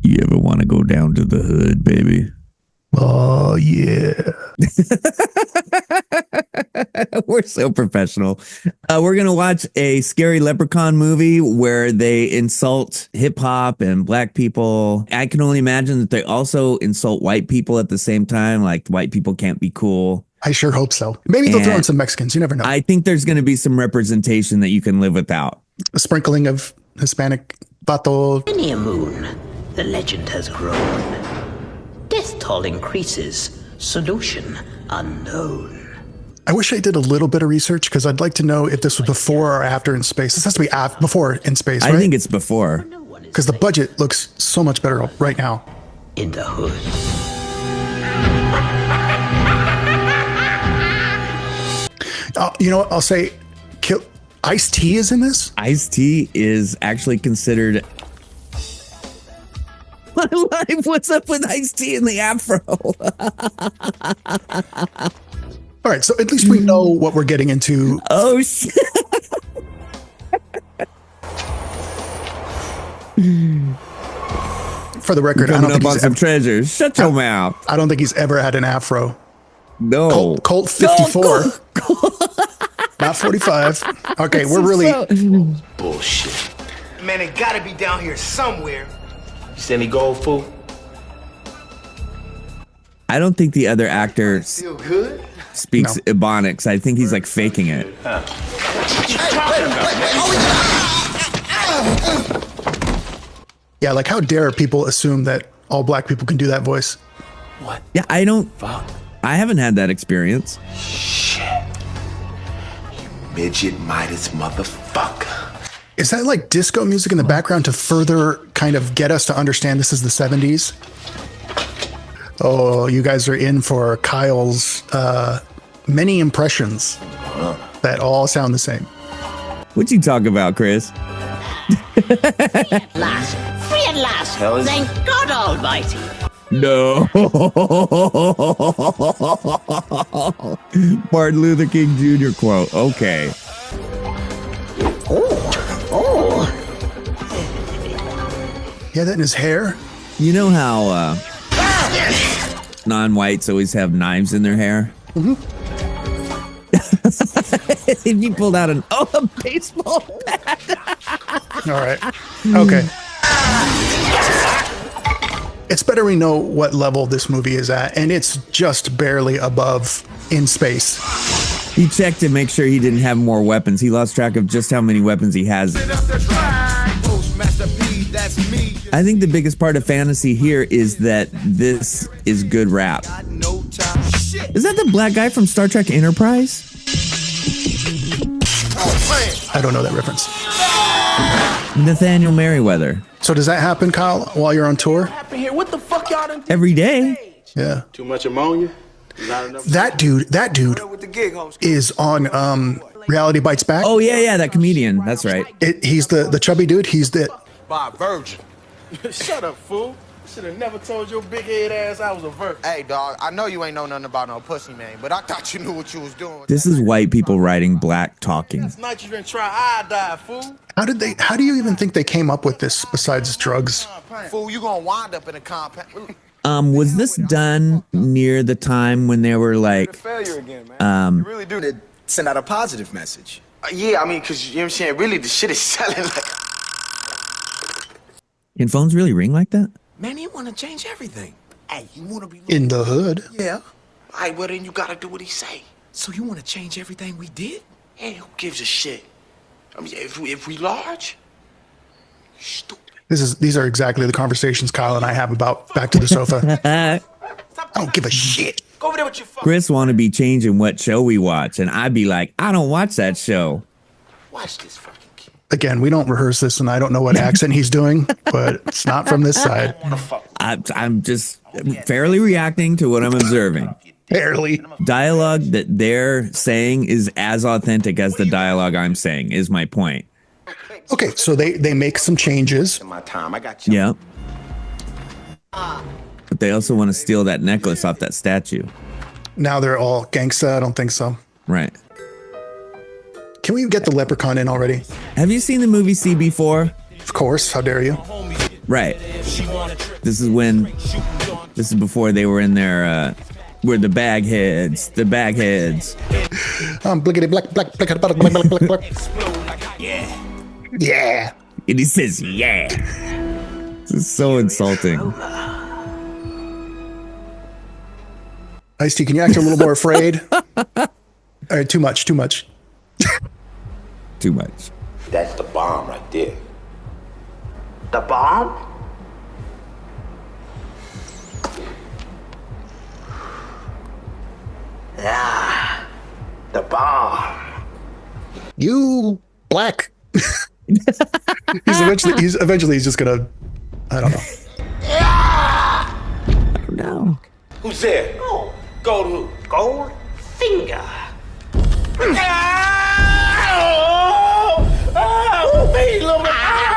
You ever want to go down to the hood, baby? Oh, yeah. We're so professional. We're going to watch a scary Leprechaun movie where they insult hip hop and black people. I can only imagine that they also insult white people at the same time. Like white people can't be cool. I sure hope so. Maybe they'll throw in some Mexicans. You never know. I think there's going to be some representation that you can live without. A sprinkling of Hispanic vato. Many a moon, the legend has grown. Death toll increases. Solution unknown. I wish I did a little bit of research because I'd like to know if this was before or after In Space. This has to be before In Space, right? I think it's before. Because the budget looks so much better right now. In the hood. You know what? I'll say Ice-T is in this? Ice-T is actually considered... My life, what's up with Ice-T and the afro? All right, so at least we know what we're getting into. Oh, shit. For the record, I don't think he's some treasures. Shut your mouth. I don't think he's ever had an afro. No. Colt 54. Not 45. Okay, we're really... Bullshit. Man, it gotta be down here somewhere. You see any gold, fool? I don't think the other actor Feel good? speaks Ebonics. I think he's like faking it. Yeah, like how dare people assume that all black people can do that voice? What? Yeah, I don't... Fuck. I haven't had that experience. Shit. You midget Midas motherfucker. Is that like disco music in the background to further kind of get us to understand this is the 70s? Oh, you guys are in for Kyle's many impressions that all sound the same. What'd you talk about, Chris? Free at last. Thank God Almighty. No. Martin Luther King Jr. quote. Okay. Yeah, that in his hair. You know how non-whites always have knives in their hair? Mm-hmm. And you pulled out a baseball bat. All right. Okay. It's better we know what level this movie is at, and it's just barely above In Space. He checked to make sure he didn't have more weapons. He lost track of just how many weapons he has. I think the biggest part of fantasy here is that this is good rap. Is that the black guy from Star Trek Enterprise? I don't know that reference. Nathaniel Merriweather. So does that happen, Kyle, while you're on tour? What the fuck y'all done? Every day. Yeah. Too much ammonia? Not enough. That dude is on Reality Bites Back. Oh, yeah, that comedian. That's right. He's the chubby dude. He's the... By a virgin. Shut up, fool. Should have never told your big head ass I was a virgin. Hey, dog, I know you ain't know nothing about no pussy, man, but I thought you knew what you was doing. This is white people writing black talking. That's nitrogen triiodide, fool. How do you even think they came up with this besides drugs? Fool, you gonna wind up in a compound. Was this done near the time when they were like, Failure again, man. You really do. To send out a positive message. Yeah, I mean, because, you know what I'm saying, really, the shit is selling like... can phones really ring like that? Man, you want to change everything. Hey, you want to be... In the hood? Yeah. All right, well, then you got to do what he say. So you want to change everything we did? Hey, who gives a shit? I mean, if we large, you stupid. These are exactly the conversations Kyle and I have about Back to the Sofa. I don't give a shit. Go over there with your phone. Chris want to be changing what show we watch, and I'd be like, I don't watch that show. Watch this fucking kid. Again, we don't rehearse this, and I don't know what accent he's doing, but it's not from this side. I'm just fairly reacting to what I'm observing. Barely. Dialogue that they're saying is as authentic as the dialogue I'm saying, is my point. Okay, so they make some changes. In my time, I got you. Yeah. But they also want to steal that necklace off that statue. Now they're all gangsta. I don't think so. Right. Can we get the Leprechaun in already? Have you seen the movie CB4? Of course. How dare you? Right. This is before they were in their, were the bagheads. Blickety black, black, black, black, black, black, black. Yeah. And he says, yeah. This is so insulting. Ice-T, can you act a little more afraid? All right, too much. Too much. That's the bomb right there. The bomb? Ah, the bomb. You black. He's eventually just gonna, I don't know. No. Who's there? Oh, Gold who? gold finger.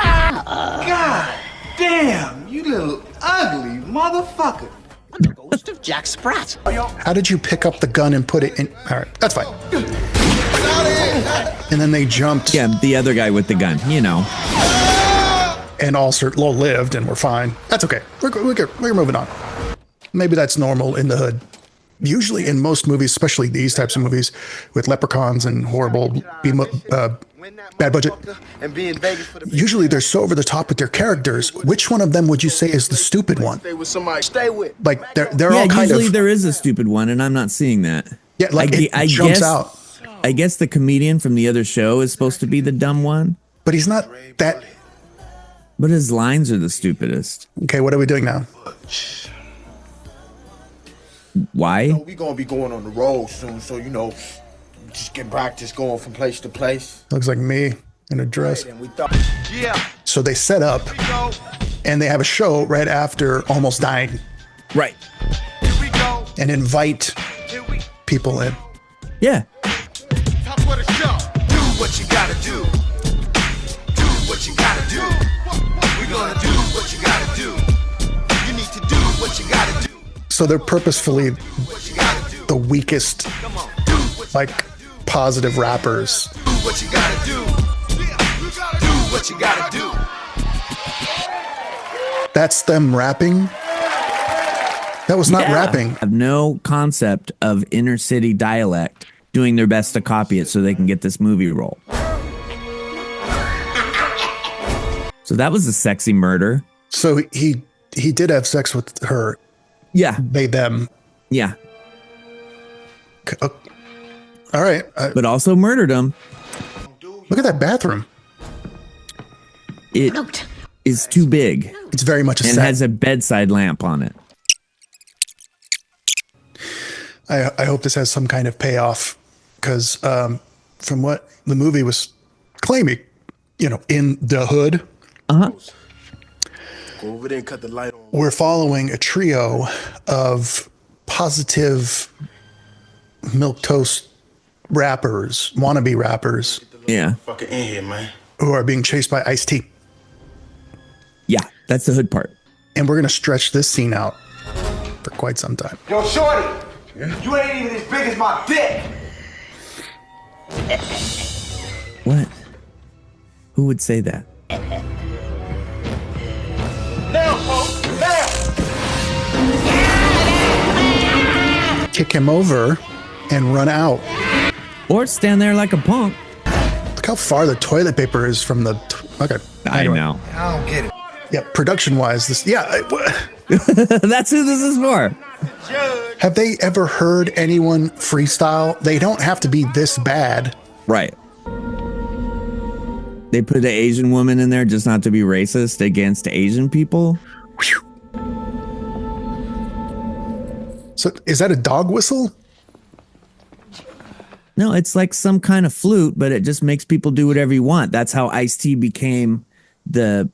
God damn, you little ugly motherfucker. The ghost of Jack Sprat. How did you pick up the gun and put it in? All right, that's fine. And then they jumped. Yeah, the other guy with the gun, you know. And all lived, and we're fine. That's okay. We're moving on. Maybe that's normal in the hood. Usually in most movies, especially these types of movies with leprechauns and horrible bad budget, usually they're so over the top with their characters. Which one of them would you say is the stupid one? Stay with. Like they're all kind usually of. there is a stupid one, and I'm not seeing that. Yeah, like it jumps out. I guess the comedian from the other show is supposed to be the dumb one, But he's not that. but his lines are the stupidest. Okay, what are we doing now? Why? We gonna be going on the road soon, so just get practice going from place to place. Looks like me in a dress. And we thought, yeah, So they set up we go, and they have a show right after Almost Dying Right. here we go, and invite here we people in. Yeah. top of the show. Do what you gotta do. Do what you gotta do. We're gonna do what you gotta do. You need to do what you gotta do. So they're purposefully What you gotta do. the weakest, Come on, do what like, positive rappers. do what you gotta do. Do what you gotta do. That's them rapping. That was not rapping. Have no concept of inner city dialect, doing their best to copy it so they can get this movie role. So that was a sexy murder. So he did have sex with her. Yeah. They, them. Yeah. All right. But also murdered him. Look at that bathroom. It Note. is too big It's very much a and set. has a bedside lamp on it. I hope this has some kind of payoff because from what the movie was claiming, in the hood, Go over there and cut the light on. we're following a trio of positive milquetoast rappers, wannabe rappers, Yeah. Fucking in here, man. who are being chased by Ice-T. Yeah. That's the hood part. And we're going to stretch this scene out for quite some time. Yo, shorty, you ain't even as big as my dick. What? Who would say that? Now, folks, now. Kick him over and run out. Or stand there like a punk. Look how far the toilet paper is from the. Okay. I Anyway. know. I don't get it. Yeah, production wise, this. Yeah. That's who this is for. Have they ever heard anyone freestyle? They don't have to be this bad. Right. They put an Asian woman in there just not to be racist against Asian people. So is that a dog whistle? No, it's like some kind of flute, but it just makes people do whatever you want. That's how Ice-T became the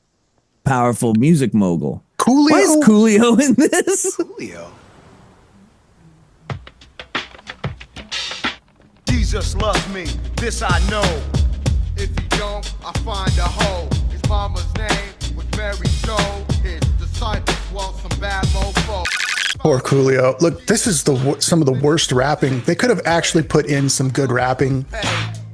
powerful music mogul. Coolio? Why is Coolio in this? Julio. Jesus loves me, this I know. If he don't, I find a hole. His mama's name was Mary Jo. His disciples want some bad mofo. Poor Coolio. Look, this is some of the worst rapping. They could have actually put in some good rapping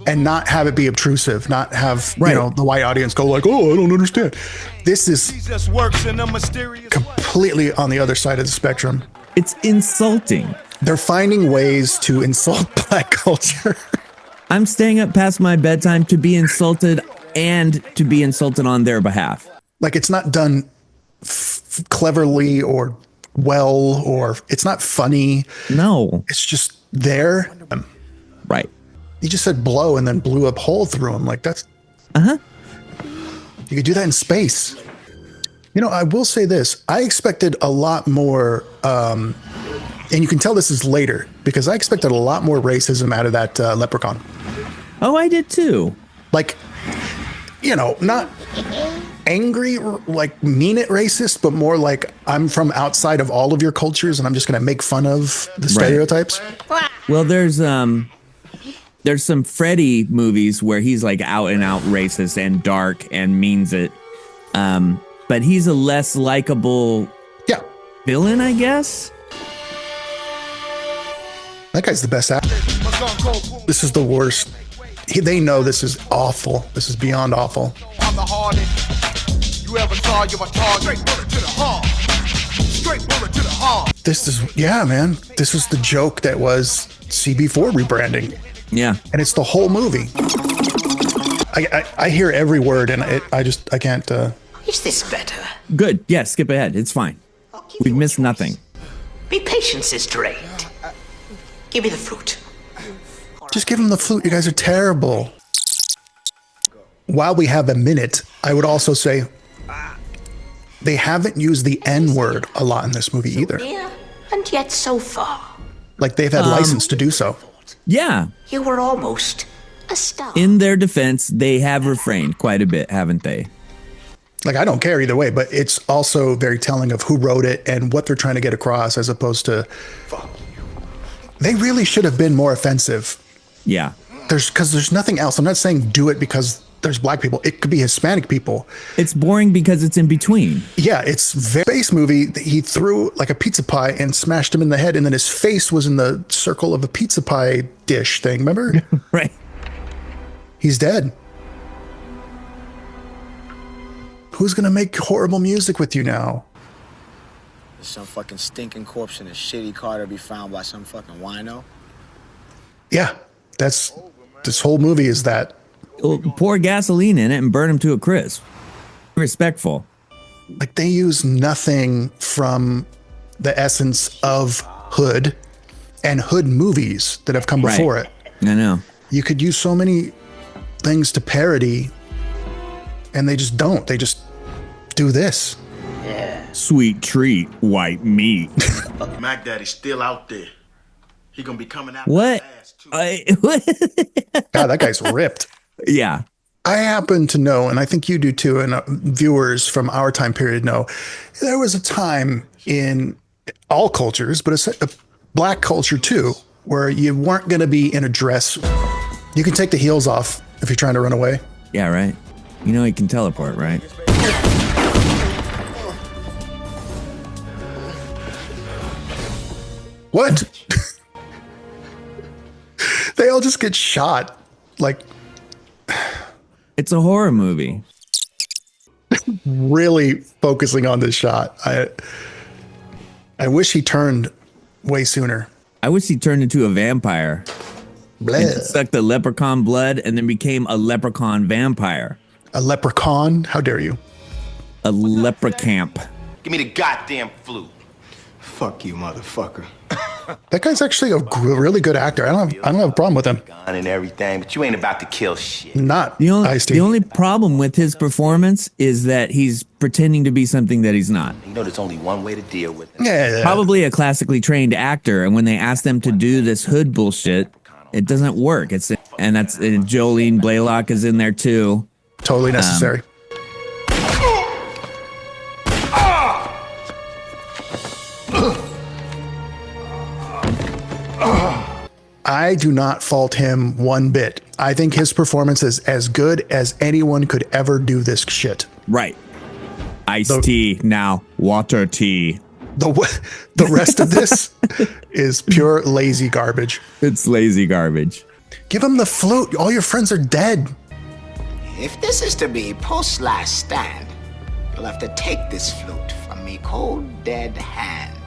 and not have it be obtrusive, not have Right. the white audience go like, "Oh, I don't understand." This is Jesus works in a mysterious way. completely on the other side of the spectrum. It's insulting. They're finding ways to insult black culture. I'm staying up past my bedtime to be insulted and to be insulted on their behalf. Like, it's not done cleverly or well, or it's not funny. No. It's just there. Right. You just said blow and then blew a hole through him. Like, that's... Uh-huh. You could do that in space. I will say this. I expected a lot more, and you can tell this is later, because I expected a lot more racism out of that leprechaun. Oh, I did too. Like, not angry, like mean it racist, but more like, I'm from outside of all of your cultures and I'm just going to make fun of the stereotypes. Well, there's some Freddy movies where he's like out and out racist and dark and means it. But he's a less likable villain, I guess. That guy's the best actor. This is the worst. They know this is awful. This is beyond awful. I'm the hardest you ever saw. You're a target. Straight bullet to the heart. Straight bullet to the heart. This is, man. This is the joke that was CB4 rebranding. Yeah. And it's the whole movie. I hear every word and I can't. Is this better? Good. Yeah, skip ahead. It's fine. We've missed nothing. Me patience is drained. Give me the fruit. Just give him the flute. You guys are terrible. While we have a minute, I would also say they haven't used the N word a lot in this movie either. Near and yet so far. Like, they've had license to do so. Yeah. You were almost a star. In their defense, they have refrained quite a bit, haven't they? Like, I don't care either way, but it's also very telling of who wrote it and what they're trying to get across, as opposed to... They really should have been more offensive. Yeah. Because there's nothing else. I'm not saying do it because there's black people. It could be Hispanic people. It's boring because it's in between. Yeah, it's very space movie. He threw like a pizza pie and smashed him in the head, and then his face was in the circle of a pizza pie dish thing. Remember? Right. He's dead. Who's gonna make horrible music with you now? There's some fucking stinking corpse in a shitty car to be found by some fucking wino. Yeah, this whole movie is that. Well, pour gasoline in it and burn him to a crisp. Respectful. Like, they use nothing from the essence of Hood and Hood movies that have come before it. I know. You could use so many things to parody, and they just don't. They just do this. Sweet treat, white meat. Mac Daddy's still out there. He gonna be coming out. What? God, that guy's ripped. Yeah. I happen to know, and I think you do too, and viewers from our time period know, there was a time in all cultures, but a black culture too, where you weren't going to be in a dress. You can take the heels off if you're trying to run away. Yeah, right. You know he can teleport, right? What? They all just get shot. Like, it's a horror movie. Really focusing on this shot. I wish he turned way sooner. I wish he turned into a vampire. Bleh. And sucked the leprechaun blood and then became a leprechaun vampire. A leprechaun? How dare you? A leprechaunt. Give me the goddamn flute. Fuck you, motherfucker. That guy's actually a really good actor. I don't have a problem with him. Gun and everything, but you ain't about to kill shit. Not The Ice-T. only problem with his performance is that he's pretending to be something that he's not. You know there's only one way to deal with it. Yeah. Probably a classically trained actor, and when they ask them to do this Hood bullshit, it doesn't work. And Jolene Blaylock is in there too. Totally necessary. I do not fault him one bit. I think his performance is as good as anyone could ever do this shit. Right. Iced tea, now water tea. The rest of this is pure lazy garbage. It's lazy garbage. Give him the flute. All your friends are dead. If this is to be post-last stand, you'll have to take this flute from me cold, dead hand.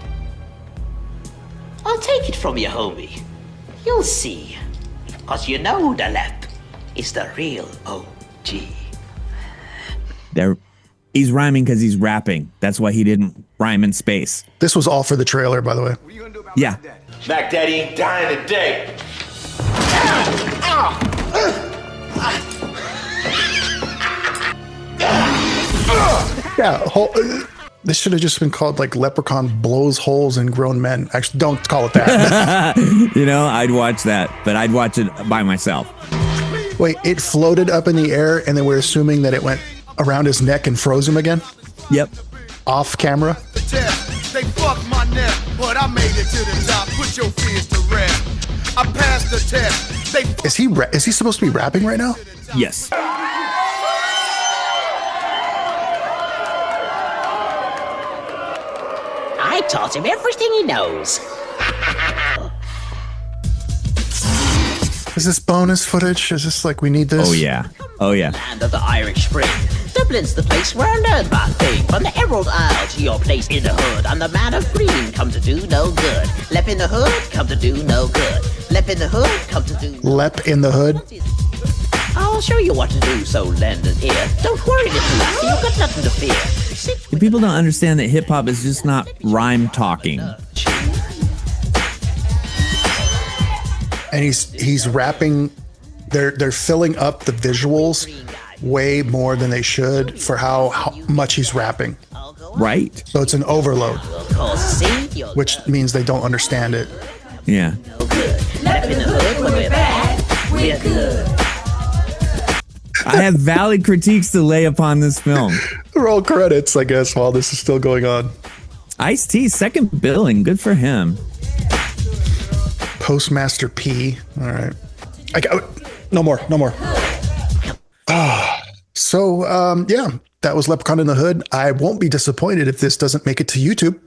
I'll take it from you, homie. You'll see. Cause you know the Lep is the real OG. There, he's rhyming because he's rapping. That's why he didn't rhyme in space. This was all for the trailer, by the way. Yeah. Mac Daddy ain't dying today. Yeah, this should have just been called like Leprechaun blows holes in grown men. Actually, don't call it that. You know, I'd watch that, but I'd watch it by myself. Wait, it floated up in the air and then we're assuming that it went around his neck and froze him again? Yep. Off camera? They fucked my neck, but I made it to the top. Put your fears to rest. I passed the test. Is he supposed to be rapping right now? Yes. I taught him everything he knows. Is this bonus footage? Is this like we need this? Oh, yeah. Oh, yeah. Land of the Irish Spring. Dublin's the place where I learned my thing. From the Emerald Isle to your place in the hood. I'm the man of green, come to do no good. Lep in the hood, come to do no good. Lep in the hood, come to do no Lep in the hood? I'll show you what to do, so lend an ear. Don't worry, little lassie, you've got nothing to fear. People don't understand that hip hop is just not rhyme talking. And he's rapping. They're filling up the visuals way more than they should for how much he's rapping. Right. So it's an overload, which means they don't understand it. Yeah. Lep in the hood, when we're bad, we're good. I have valid critiques to lay upon this film. Roll credits, I guess, while this is still going on. Ice-T's second billing. Good for him. Postmaster P. All right. No more. Yeah, that was Leprechaun in the Hood. I won't be disappointed if this doesn't make it to YouTube.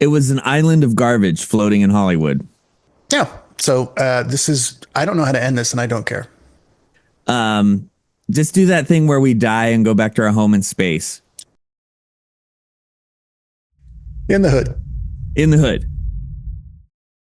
It was an island of garbage floating in Hollywood. Yeah. So this is, I don't know how to end this and I don't care. Just do that thing where we die and go back to our home in space. In the Hood. In the Hood.